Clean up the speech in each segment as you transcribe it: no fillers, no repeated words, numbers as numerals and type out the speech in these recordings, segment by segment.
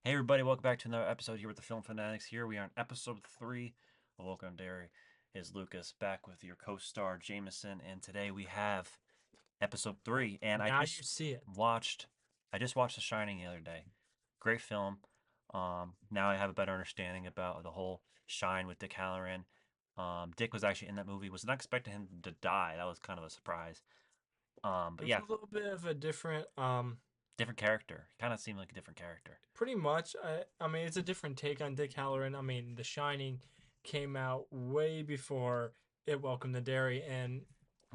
Hey everybody, welcome back to another episode here with the Film Fanatics. Here we are on episode 3. Welcome, Derry. Is Lucas back with your co-star Jameson, and today we have episode 3. And Now you see it. I just watched The Shining the other day. Great film. Now I have a better understanding about the whole Shine with Dick Halloran. Dick was actually in that movie. Was not expecting him to die. That was kind of a surprise. But It was yeah, a little bit of a different, different character. Kind of seemed like a different character. pretty much. I mean, it's a different take on Dick Halloran. I mean, The Shining came out way before it welcomed the Derry, and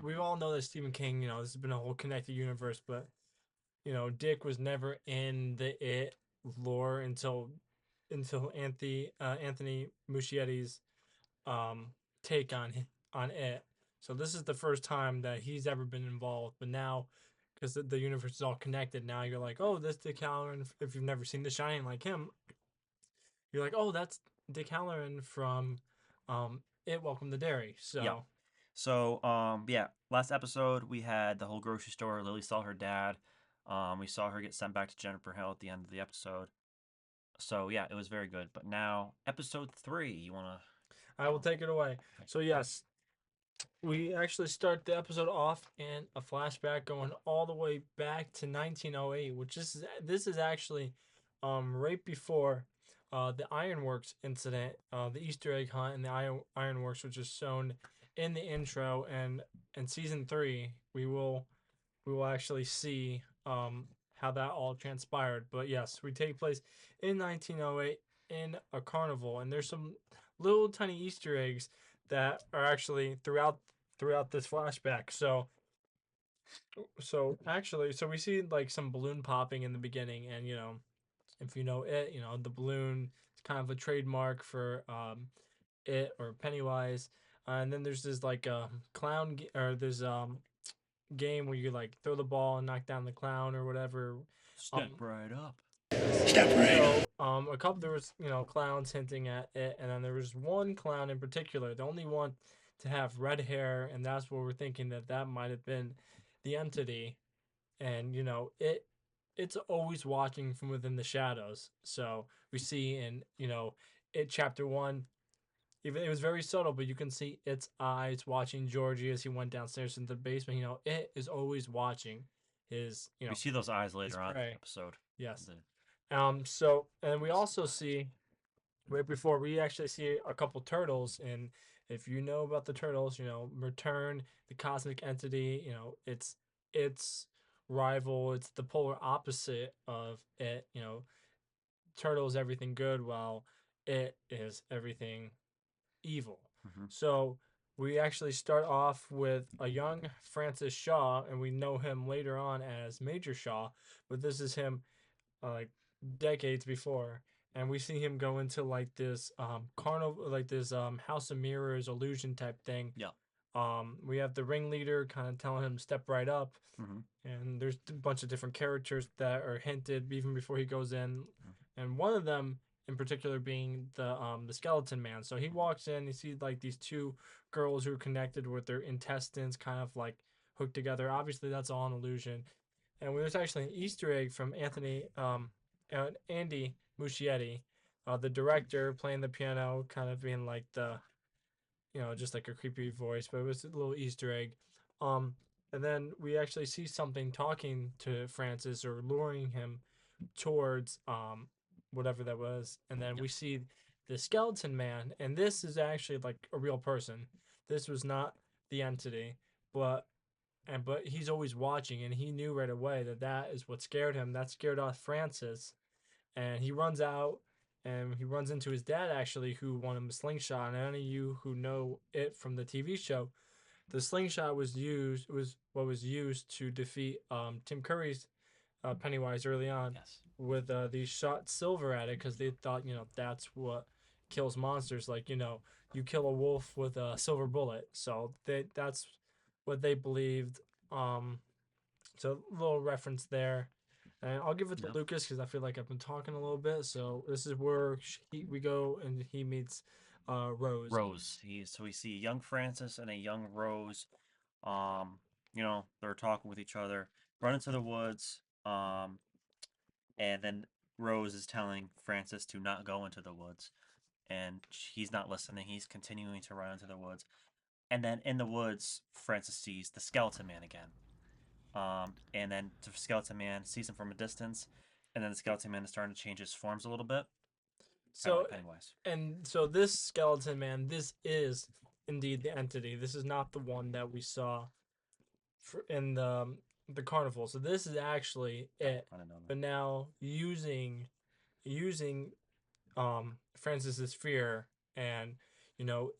we all know that Stephen King. This has been a whole connected universe, but Dick was never in the It lore until Anthony Muschietti's um take on it. So this is the first time that he's ever been involved. But now, because the universe is all connected, now you're like, oh, this Dick Halloran. If you've never seen The Shining like him, you're like, oh, that's Dick Halloran from It Welcome to Derry. Yeah. So So, yeah, last episode we had the whole grocery store. Lily saw her dad. We saw her get sent back to Juniper Hill at the end of the episode. So, yeah, it was very good. But now, episode 3, you want to. I will take it away. Okay. So yes, we actually start the episode off in a flashback going all the way back to 1908, which is this is actually right before the Ironworks incident, the Easter egg hunt and the Ironworks, which is shown in the intro, and in season 3 we will actually see how that all transpired. But yes, we take place in 1908 in a carnival, and there's some little tiny Easter eggs that are actually throughout this flashback. So we see like some balloon popping in the beginning, and if you know it, the balloon is kind of a trademark for it or Pennywise. And then there's this like or there's game where you like throw the ball and knock down the clown or whatever. Um, Step right up. yes. Step right up. So a couple there was clowns hinting at it, and then there was one clown in particular, the only one to have red hair, and that's what we're thinking that might have been the entity, and it's always watching from within the shadows. So we see in it chapter 1, even it was very subtle, but you can see its eyes watching Georgie as he went downstairs into the basement. It is always watching his We see those eyes his later on in the prey. episode. Yes. The, So and we also see right before we actually see a couple turtles, and if you know about the turtles, Return, the cosmic entity, it's rival, it's the polar opposite of it. Turtle is everything good, while it is everything evil. mhm. So we actually start off with a young Francis Shaw, and we know him later on as Major Shaw, but this is him like decades before. And we see him go into like this carnival, like this House of Mirrors illusion type thing. Yeah. We have the ringleader kind of telling him step right up, Hmm. and there's a bunch of different characters that are hinted even before he goes in, and one of them in particular being the skeleton man. So he walks in, you see like these two girls who are connected with their intestines kind of like hooked together. Obviously that's all an illusion. And there's actually an Easter egg from Andy Muschietti, the director, playing the piano, kind of being like just like a creepy voice, but it was a little Easter egg. Um, and then we actually see something talking to Francis or luring him towards whatever that was, and then Yeah. we see the skeleton man, and this is actually like a real person. This was not the entity, but but he's always watching, and he knew right away that that is what scared him. That scared off Francis, and he runs out, and he runs into his dad actually, who won him a slingshot. And any of you who know it from the TV show, the slingshot was what was used to defeat Tim Curry's Pennywise early on, Yes. with these shot silver at it because they thought that's what kills monsters. Like you kill a wolf with a silver bullet, so that's what they believed. Um, so a little reference there. And I'll give it to Yeah. Lucas because I feel like I've been talking a little bit. So this is where we go and he meets Rose. Rose. So we see a young Francis and a young Rose. Um, they're talking with each other, run into the woods. And then Rose is telling Francis to not go into the woods, and he's not listening. He's continuing to run into the woods, and then in the woods, Francis sees the skeleton man again. And then the skeleton man sees him from a distance, and then the skeleton man is starting to change his forms a little bit, kind of So like Pennywise. and so this skeleton man, this is indeed the entity. This is not the one that we saw in the carnival. So this is actually Oh, it. I didn't know that. But now using Francis's fear, and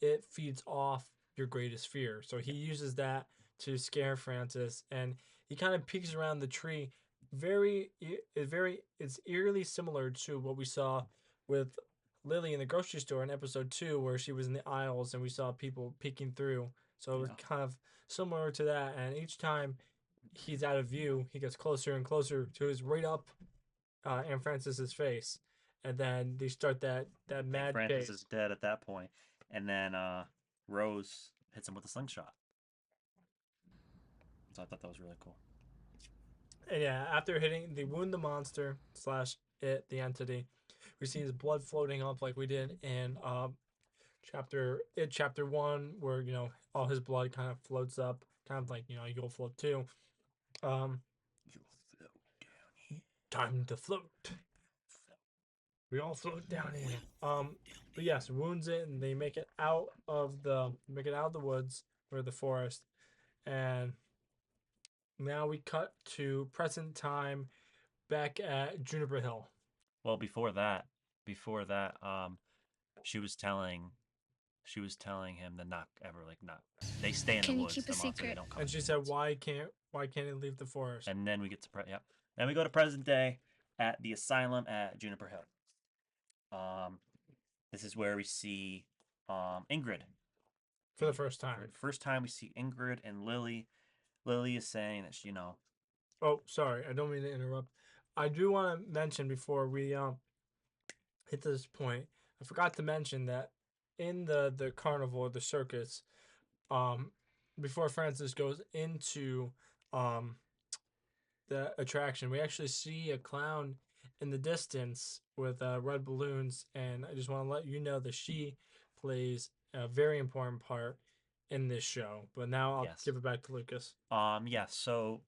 it feeds off your greatest fear. So he Yeah, uses that to scare Francis, and he kind of peeks around the tree. It's eerily similar to what we saw with Lily in the grocery store in episode 2, where she was in the aisles and we saw people peeking through. So it was yeah. kind of similar to that, and each time he's out of view, he gets closer and closer to his right up Aunt Francis's face, and then they start that I think mad Francis is chase. dead at that point, and then Rose hits him with a slingshot. So I thought that was really cool. And yeah, after hitting, they wound the monster slash it the entity. We see his blood floating up like we did in chapter 1, where all his blood kind of floats up, kind of like you'll float too. Um, You float down here. Time to float. Float. We all float down Will here. float down But here. yes, wounds it, and they make it out of the woods or the forest, and now we cut to present time back at Juniper Hill. Well, before that, she was telling him to not ever like not. They stay in the Can you woods. keep The a monster they secret? don't come And into she the said, woods. "Why can't it leave the forest?" And then we get to yep. Then we go to present day at the asylum at Juniper Hill. Um, this is where we see Ingrid. For the first For time. the first time we see Ingrid and Lily. Lily is saying that she. Oh, sorry, I don't mean to interrupt. I do want to mention before we hit this point, I forgot to mention that in the carnival, the circus, um, before Francis goes into um the attraction, we actually see a clown in the distance with red balloons, and I just want to let you know that she plays a very important part in this show. But now I'll Yes. give it back to Lucas. Yeah. So,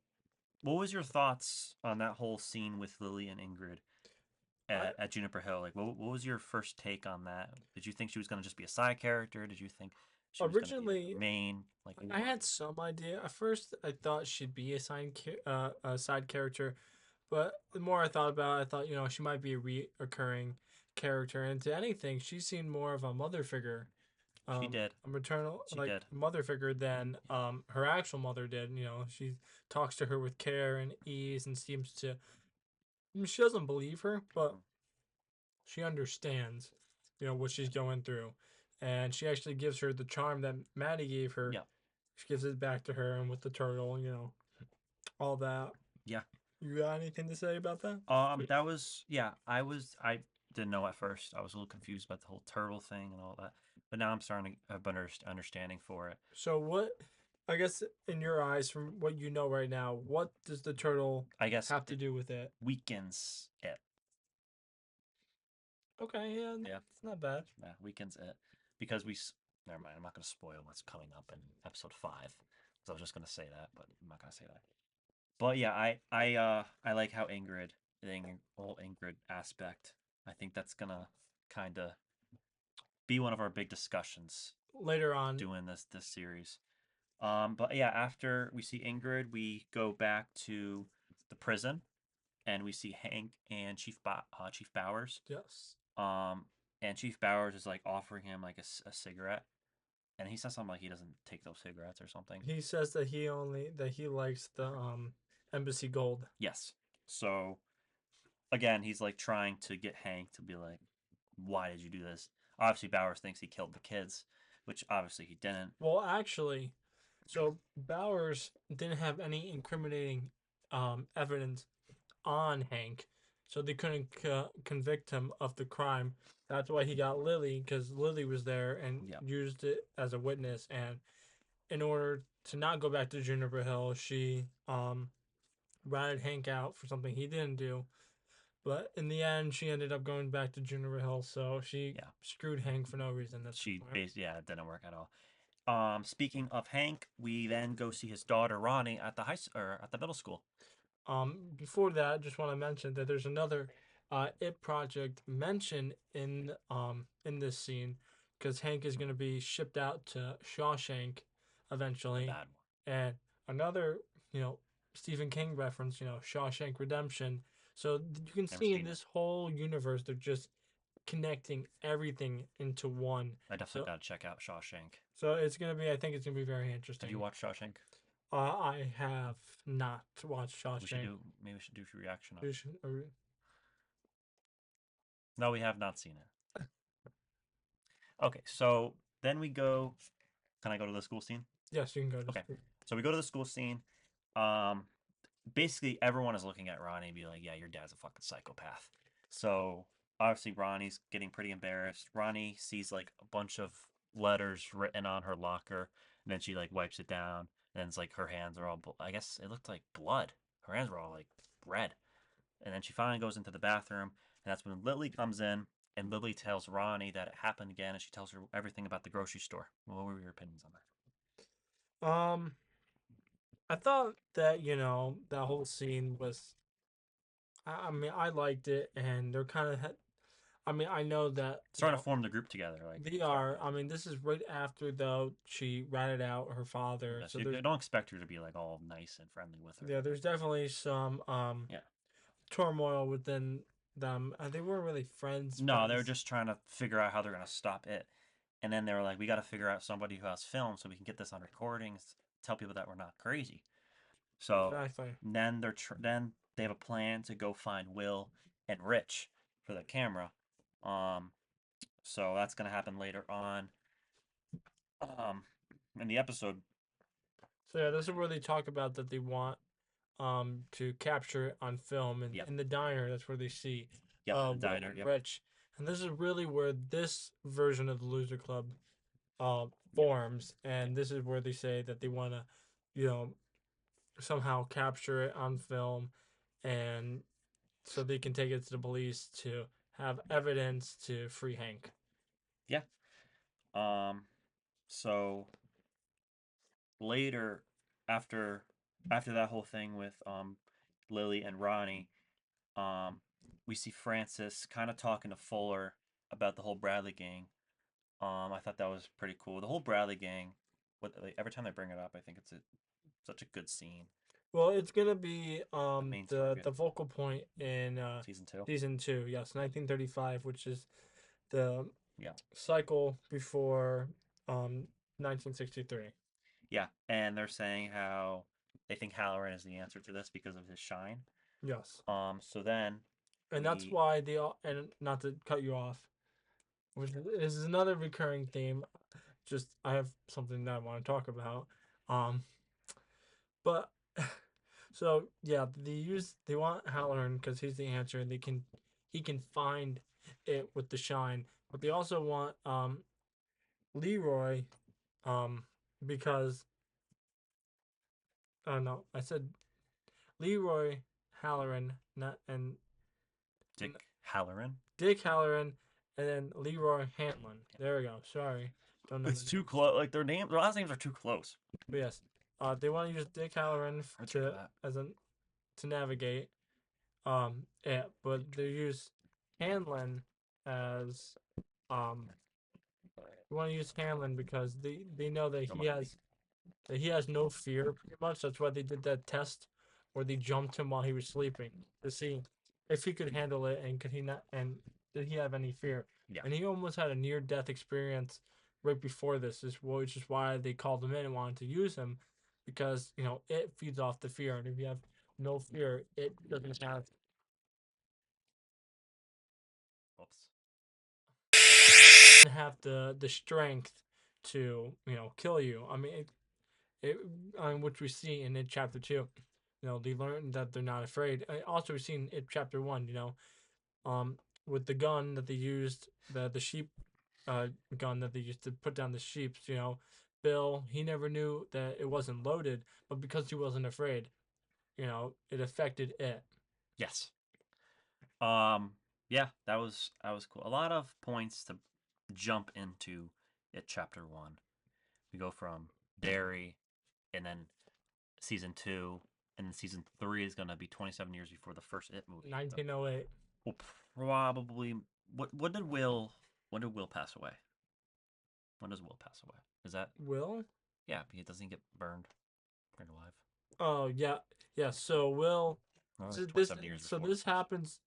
what was your thoughts on that whole scene with Lily and Ingrid I at Juniper Hill? Like, what was your first take on that? Did you think she was gonna just be a side character? Did you think she was gonna be like originally the main? Like, I had some idea. At first, I thought she'd be a side character, but the more I thought about it, I thought she might be a reoccurring character. And to anything, she seemed more of a mother figure, she did. a maternal She like did. mother figure than her actual mother did. She talks to her with care and ease and seems to. She doesn't believe her, but Mhm. she understands, what she's going through, and she actually gives her the charm that Maddie gave her. Yeah. She gives it back to her, and with the turtle, all that. Yeah. You got anything to say about that? That was yeah. I didn't know at first. I was a little confused about the whole turtle thing and all that, but now I'm starting to have better understanding for it. So what? I guess in your eyes, from what you know right now, what does the turtle I guess have to it do with it? weakens it. Okay, yeah, Yeah. it's not bad. Yeah, weakens it because never mind. I'm not going to spoil what's coming up in episode 5. So I was just going to say that, but I'm not going to say that. But yeah, I like how the whole Ingrid aspect. I think that's gonna kind of be one of our big discussions Later on, doing this series. But yeah, after we see Ingrid, we go back to the prison and we see Hank and Chief Bowers. yes, Um, and Chief Bowers is like offering him like a cigarette, and he says something like he doesn't take those cigarettes or something. he says that he likes the embassy gold. Yes. So again, he's like trying to get Hank to be like, why did you do this? Obviously, Bowers thinks he killed the kids, which obviously he didn't. Well, actually, so Bowers didn't have any incriminating evidence on Hank, so they couldn't convict him of the crime. That's why he got Lily, because Lily was there and Yeah. used it as a witness. And in order to not go back to Juniper Hill, she ratted Hank out for something he didn't do. But in the end, she ended up going back to Juniper Hill, so she Yeah, screwed Hank for no reason. That's the she point. basically, yeah, it didn't work at all. Speaking of Hank, we then go see his daughter Ronnie at the or at the middle school. Before that, just want to mention that there's another It project mentioned in this scene because Hank is going to be shipped out to Shawshank The eventually, bad and another Stephen King reference, Shawshank Redemption. So you can Never see in seen it. this whole universe they're just connecting everything into one. I definitely So got to check out Shawshank. it's gonna be, I think it's gonna be very Have you interesting. watched Shawshank? I have not watched We should Shawshank. do. Maybe we should do a reaction on You it. should- No, we have not seen it. Okay, so then we go. Can I go to the school scene? Yes, you can go to Okay, school. so we go to the school scene. Um, Basically everyone is looking at Ronnie and be like, "Yeah, your dad's a fucking psychopath." So obviously Ronnie's getting pretty embarrassed. Ronnie sees like a bunch of letters written on her locker, and then she like wipes it down. And then it's like her hands are all. I guess it looked like blood. Her hands were all like red. And then she finally goes into the bathroom, and that's when Lily comes in. And Lily tells Ronnie that it happened again, and she tells her everything about the grocery store. What were your opinions on that? Um, I thought that that whole scene was. I mean, I liked it, and they're kind of. I mean, I know that Starting to form the group together, like they starting are. to. I mean, this is right after though she ratted out her father, Yeah, so so there's you don't expect her to be like all nice and friendly with her. yeah, there's definitely some Yeah. turmoil within them. They weren't really friends. No, they're Friends. just trying to figure out how they're gonna stop it. And then they were like, we got to figure out somebody who has film so we can get this on recordings, tell people that we're not crazy. So Exactly. then then they have a plan to go find Will and Rich for the camera. Um, so that's gonna happen later on. Um, in the episode. So yeah, this is where they talk about that they want to capture it on film, and Yep. in the diner that's where they see Yep. In the Will diner. and Yep. Rich, and this is really where this version of the Loser Club Yep. forms, Yep. and this is where they say that they want to you know somehow capture it on film, and so they can take it to the police to have Yep. evidence to free Hank. Yeah. Um. So later, after that whole thing with Lily and Ronnie, um, we see Francis kind of talking to Fuller about the whole Bradley gang. I thought that was pretty cool. The whole Bradley gang. What like, every time they bring it up, I think it's such a good scene. Well, it's gonna be The main the target, vocal point in season 2. season 2. Yes, 1935, which is the Yeah, cycle before 1963. yeah, and they're saying how they think Halloran is the answer to this because of his shine. Yes, So then and that's we, why they all, and not to cut you off, which is another recurring theme. Just I have something that I want to talk about. Um, but so yeah, they want Halloran because he's the answer, and he can find it with the shine. But they also want Leroy um because oh no, I said Leroy Halloran, not and Dick Halloran. Dick Halloran, and then Leroy Hanlon. There we go. Sorry, don't know It's the too names. close. Like their last names are too close. But yes, they want to use Dick Halloran Where'd you get to that? as a to navigate. Yeah, but Dick. they use Hanlon as um. They want to use Hanlon because they know Don't mind me. that he has no fear pretty much. That's why they did that test where they jumped him while he was sleeping to see if he could handle it and could he not and did he have any fear. Yeah. And he almost had a near death experience right before this, which is why they called him in and wanted to use him because it feeds off the fear, and if you have no fear, it doesn't Oops. have the strength to kill you. I mean, it, which we see in it chapter 2. They learn that they're not afraid. Also, we see in it chapter 1. Um, with the gun that they used, the sheep gun that they used to put down the sheep. Bill, he never knew that it wasn't loaded, but because he wasn't afraid, it affected it. Yes. Um, yeah, that was cool. A lot of points to jump into at chapter one. We go from Derry, and then season two, and then season three is gonna be 27 years before the first It movie. 1908. Well, probably. What did Will? When did Will pass away? When does Will pass away? Is that Will? yeah? He doesn't get burned alive. Oh yeah, yeah. So Will, Oh, so it's this 27 years so before the this first. happens.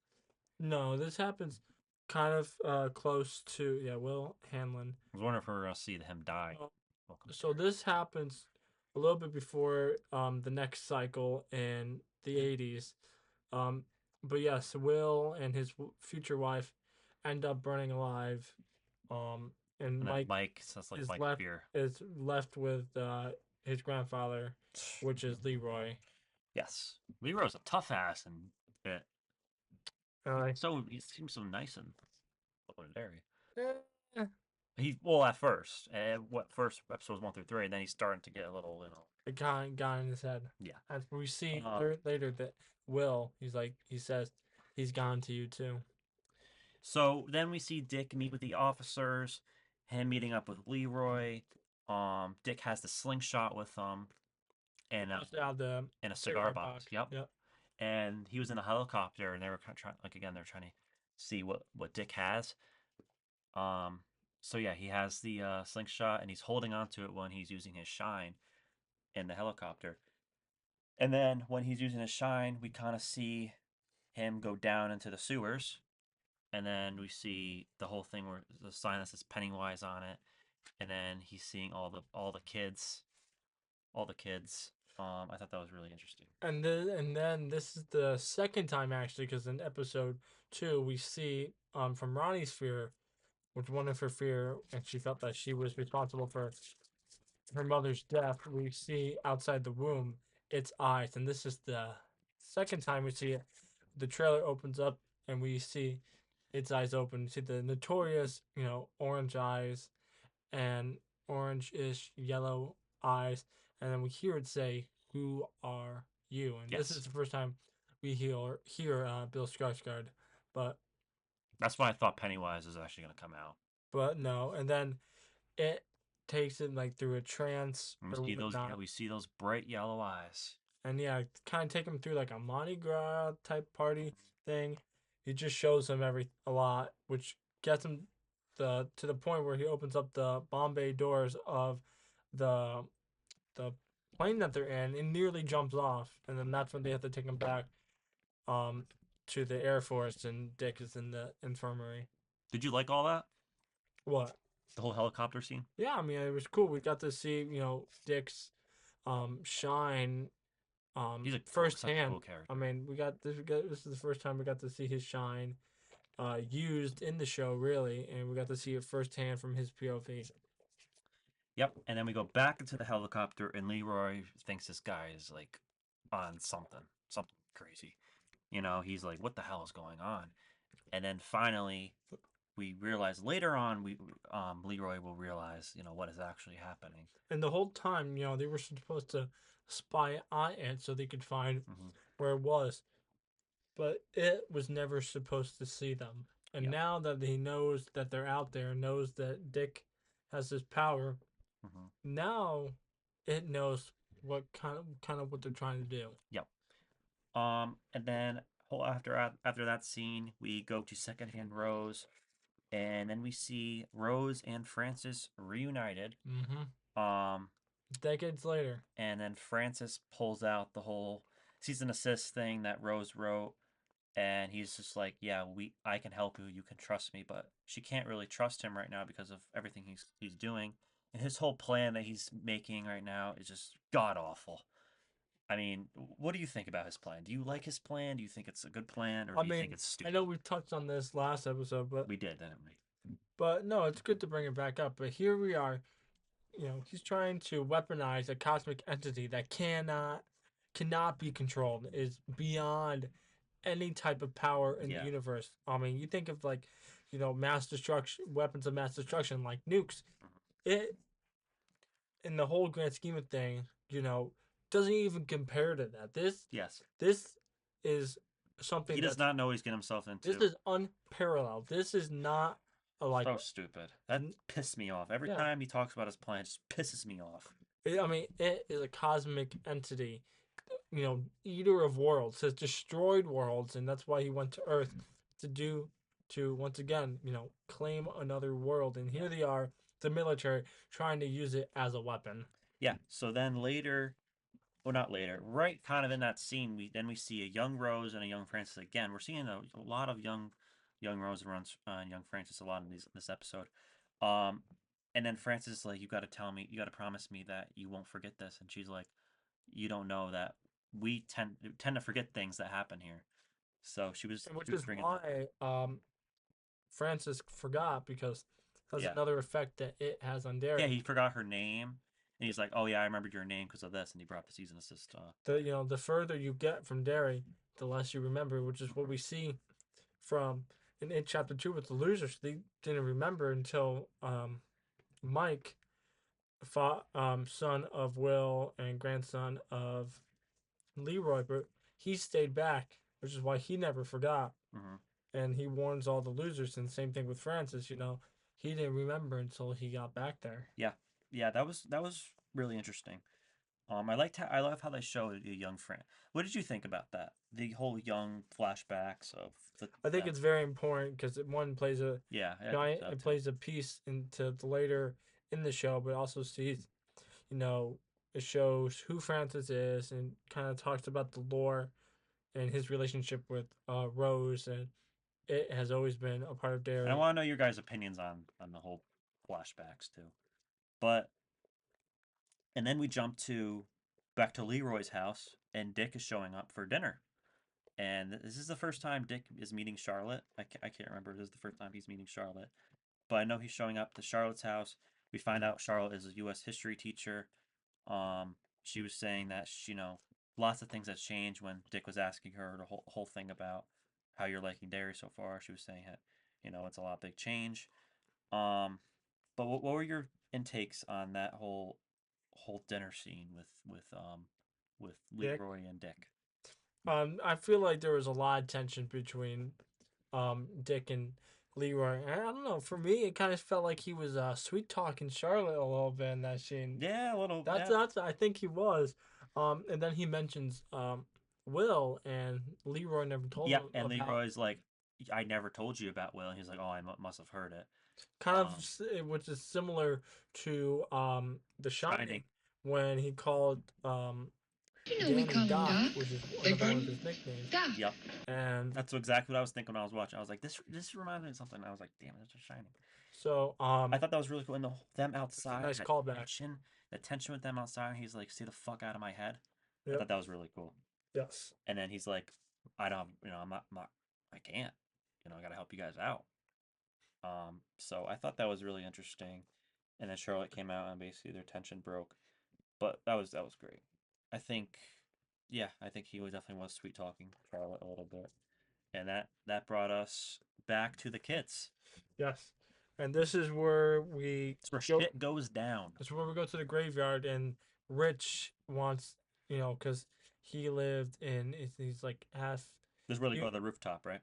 No, this happens kind of close to yeah. Will Hanlon. I was wondering if we were gonna see him die. Uh, Welcome to so Derry. this happens a little bit before the next cycle in the 80s. Um, but yes, Will and his future wife end up burning alive. Um, and And then Mike Mike, so that's like is Mike left Fear. is left with his grandfather, which is Leroy. Yes, Leroy's a tough ass, and uh, Uh, he seems so nice and welcome to Derry. eh, He well at first, what first episodes one through three, and then he's starting to get a little, it got in his head. yeah. As we see Uh, later that Will, he says he's gone to you too. so then we see Dick meet with the officers, him meeting up with Leroy. Dick has the slingshot with him, and Bust out the and a cigar cigarette box. box. Yep. Yep. And he was in a helicopter, and they were trying, like again, they're trying to see what Dick has. Um, so yeah, he has the slingshot, and he's holding onto it when he's using his shine in the helicopter. And then when he's using his shine, we kind of see him go down into the sewers, and then we see the whole thing where the sign that says Pennywise on it, and then he's seeing all the kids. I thought that was really interesting. And then this is the second time actually, because in episode 2 we see from Ronnie's fear, which one of her fear, and she felt that she was responsible for her mother's death. We see outside the womb its eyes, and this is the second time we see it. The trailer opens up, and we see its eyes open. We see the notorious, orange eyes and orange-ish yellow eyes, and then we hear it say, "Who are you?" And this is Yes, the first time we hear Bill Skarsgård, but that's why I thought Pennywise is actually going to come out. no. And then it takes it like through a trance And we or see those, yeah, whatnot, we see those bright yellow eyes. and yeah, kind of take him through like a Mardi Gras type party thing. He just shows him a lot, which gets him to the point where he opens up the Bombay doors of the the plane that they're in and nearly jumps off, and then that's when they have to take him back um to the Air Force, and Dick is in the infirmary. Did you like all that? What? The whole helicopter scene? Yeah, I mean it was cool. We got to see Dick's shine He's such a firsthand. cool I character. mean this is the first time we got to see his shine used in the show really, and we got to see it firsthand from his POV. Yep. And then we go back into the helicopter, and Leroy thinks this guy is like on something crazy. He's like, "What the hell is going on?" And then finally, we realize later on, Leroy will realize, what is actually happening. And the whole time, they were supposed to spy on it so they could find Hmm. where it was, but it was never supposed to see them. And Yep. now that he knows that they're out there, knows that Dick has this power, Hmm. now it knows what kind of what they're trying to do. Yep. And then after that scene, we go to secondhand Rose, and then we see Rose and Francis reunited. Mm-hmm. Um, Decades later. and then Francis pulls out the whole cease and assist thing that Rose wrote, and he's just like, "Yeah, I can help you. You can trust me." But she can't really trust him right now because of everything he's doing, and his whole plan that he's making right now is just god awful. I mean, what do you think about his plan? Do you like his plan? Do you think it's a good plan, or I do you think mean, it's I stupid? know we touched on this last episode, but We did, didn't we? no, it's good to bring it back up. But here we are. He's trying to weaponize a cosmic entity that cannot be controlled, is beyond any type of power in the Yeah. universe. I mean, you think of like, mass destruction, weapons of mass destruction like nukes. Mhm. It in the whole grand scheme of things, doesn't even compare to that. This Yes. this is something He does that's not know what he's getting himself this into. is unparalleled. This is not like So stupid. That pissed me off. Every yeah. time he talks about his plan, it just pisses me off. I mean, it is a cosmic entity, eater of worlds, has destroyed worlds, and that's why he went to Earth to do to once again, claim another world. And Yeah. here they are, the military trying to use it as a weapon. Yeah. So then later, well, not later, right kind of in that scene, we see a young Rose and a young Francis again. We're seeing a lot of young Rose and young Francis a lot in this episode. Um, and then Francis is like, you got to tell me, you got to promise me that you won't forget this. And she's like, you don't know that we tend to forget things that happen here. So And which she was is bringing that. why Francis forgot, because has Yeah, another effect that it has on yeah. Derry. He forgot her name, and he's like, oh yeah, I remembered your name because of this, and he brought up the season assist. The further you get from Derry, the less you remember, which is what we see from in chapter 2 with the losers. They didn't remember until Mike, son of Will and grandson of Leroy, but he stayed back, which is why he never forgot. Mm-hmm. And he warns all the losers. And same thing with Francis. He didn't remember until he got back there. Yeah, yeah. That was really interesting. I love how they showed a young friend. What did you think about that? The whole young flashbacks of I think them. it's very important because one plays a Yeah, I think giant. so It too. plays a piece into the later in the show, but also sees, you know, it shows who Francis is and kind of talks about the lore and his relationship with Rose, and it has always been a part of And I Derry. want to know your guys' opinions on the whole flashbacks too. But and then we jump to back to Leroy's house, and Dick is showing up for dinner. And this is the first time Dick is meeting Charlotte. I can't remember. This is the first time he's meeting Charlotte. But I know he's showing up to Charlotte's house. We find out Charlotte is a U.S. history teacher. She was saying that lots of things have changed when Dick was asking her the whole thing about how you're liking Derry so far. She was saying that it's a lot big change. Um, but what were your intakes on that whole dinner scene with Dick. Leroy and Dick? I feel like there was a lot of tension between Dick and Leroy. And I don't know. For me, it kind of felt like he was sweet talking Charlotte a little bit in that scene. Yeah, a little. That's Yeah, that's I think he was. And then he mentions Will, and Leroy never told yeah. him And about. Leroy's like, I never told you about Will. And he's like, oh, I must have heard it. Kind of, Um, which is similar to The Shining. Shining, when he called You know we Danny call him Doc, Doc. which is Beg another one of pardon? his nicknames. Doc. Yep. And That's exactly what I was thinking when I was watching. I was like, this reminds me of something. And I was like, damn, it's just Shining. so I thought that was really cool. And them it's a outside, nice callback. that tension with them outside. And he's like, "Stay the fuck out of my head." I Yep. thought that was really cool. Yes. And then he's like, "I don't, I can't. I got to help you guys out." So I thought that was really interesting. And then Charlotte came out, and basically their tension broke. But that was great. I think, yeah, I think he definitely was sweet talking Charlotte a little bit, and that brought us back to the kids. Yes. And this is where we It's where go. shit goes down. This is where we go to the graveyard, and Rich wants, because he lived in. He's like half. This is where they go You, to the rooftop, right?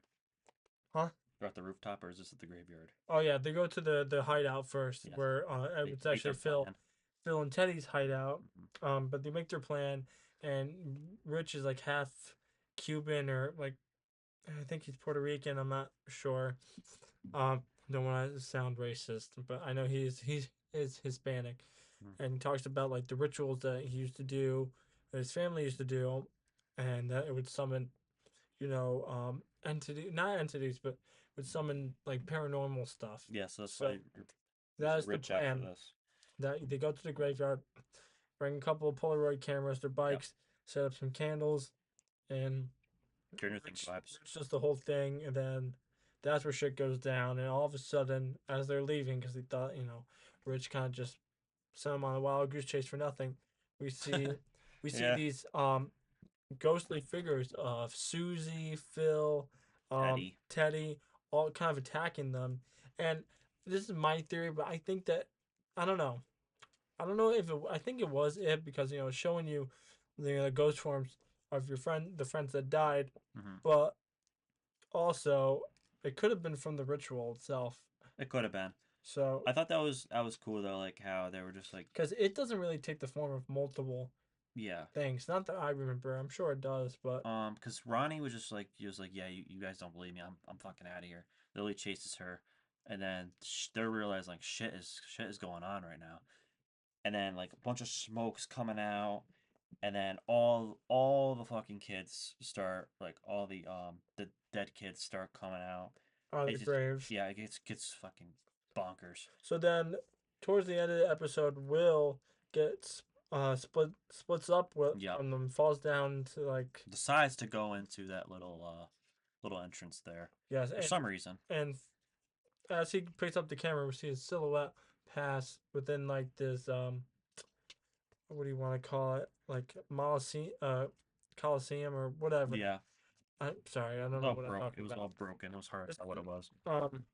huh? They're at the rooftop, or is this at the graveyard? Oh yeah, they go to the hideout first, Yes. where They it's make actually their plan. Phil and Teddy's hideout. Hmm. But they make their plan, and Rich is like half Cuban, or like I think he's Puerto Rican. I'm not sure. Don't want to sound racist, but I know he is Hispanic, Hmm. and he talks about like the rituals that he used to do, that his family used to do, and that it would summon, entity not entities, but would summon like paranormal stuff. Yeah, so that's So why that he's is the rich after plan. this. That they go to the graveyard, bring a couple of Polaroid cameras, their Yep. bikes, set up some candles, and Stranger Things vibes. Rich does the whole thing, and then that's where shit goes down. And all of a sudden, as they're leaving, because they thought, Rich kind of just sent them on a wild goose chase for nothing, we see we see Yeah. these ghostly figures of Susie, Phil, Teddy. Teddy, all kind of attacking them. And this is my theory, but I think that I don't know. I don't know if it. I think it was it, because it's showing you the ghost forms of your friend, the friends that died. Hmm. But also, it could have been from the ritual itself. It could have been. So, I thought that was cool though, like how they were just like, because it doesn't really take the form of multiple yeah. things. Not that I remember. I'm sure it does, but Because Ronnie was just like, he was like, yeah, you guys don't believe me. I'm fucking out of here. Lily chases her, and then they're realizing like shit is going on right now. And then like a bunch of smoke's coming out, and then all the fucking kids start, like all the dead kids start coming out. out of It's the just, graves. yeah, it gets fucking bonkers. So then, towards the end of the episode, Will gets splits up with Yep. from them, falls down to like Decides to go into that little entrance there yes, for some reason. and as he picks up the camera, we see his silhouette pass within like this what do you want to call it, like Coliseum or whatever. Yeah, I'm sorry, I it don't was know all what I'm broke. It talking was about. all broken. It was hard to tell what it was. Um,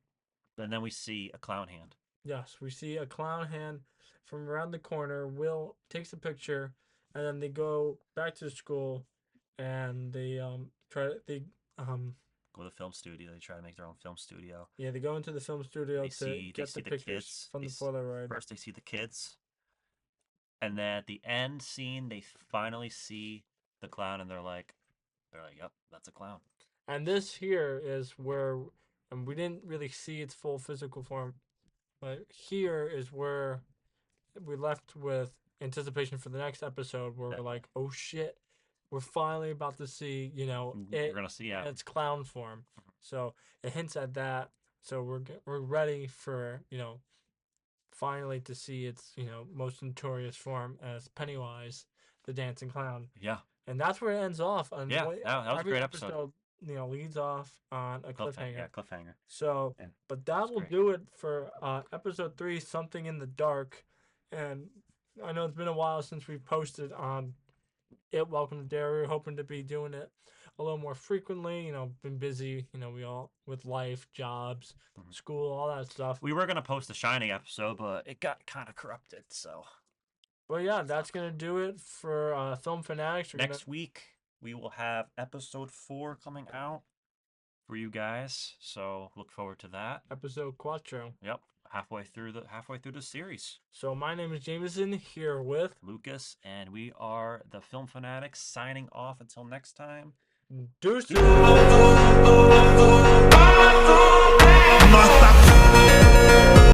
And then we see a clown hand. yes, we see a clown hand from around the corner. Will takes a picture, and then they go back to school, and they Go to the film studio. They try to make their own film studio. yeah, they go into the film studio They to see get the pictures kids. from They the s- Polaroid. First, they see the kids, and then at the end scene, they finally see the clown, and they're like, "Yep, that's a clown." And this here is where, and we didn't really see its full physical form, but here is where we left with anticipation for the next episode, where we're like, oh shit, we're finally about to see, We're gonna see in its clown form. So it hints at that. So we're ready for finally to see its most notorious form as Pennywise, the dancing clown. Yeah, And that's where it ends off. And yeah. That was a every great episode. leads off on a cliffhanger. Yeah, cliffhanger. So, Yeah, but that that's will great. do it for episode 3, Something in the Dark. And I know it's been a while since we posted on it. Welcome to Derry. We're hoping to be doing it a little more frequently. Been busy. We all with life, jobs, Mhm. school, all that stuff. We were gonna post the Shining episode, but it got kind of corrupted. So But yeah, that's gonna do it for Film Fanatics. next week we will have episode 4 coming out for you guys. So look forward to that. episode Quattro. Yep, halfway through the series. So my name is Jameson here with Lucas, and we are the Film Fanatics signing off until next time. Deuces.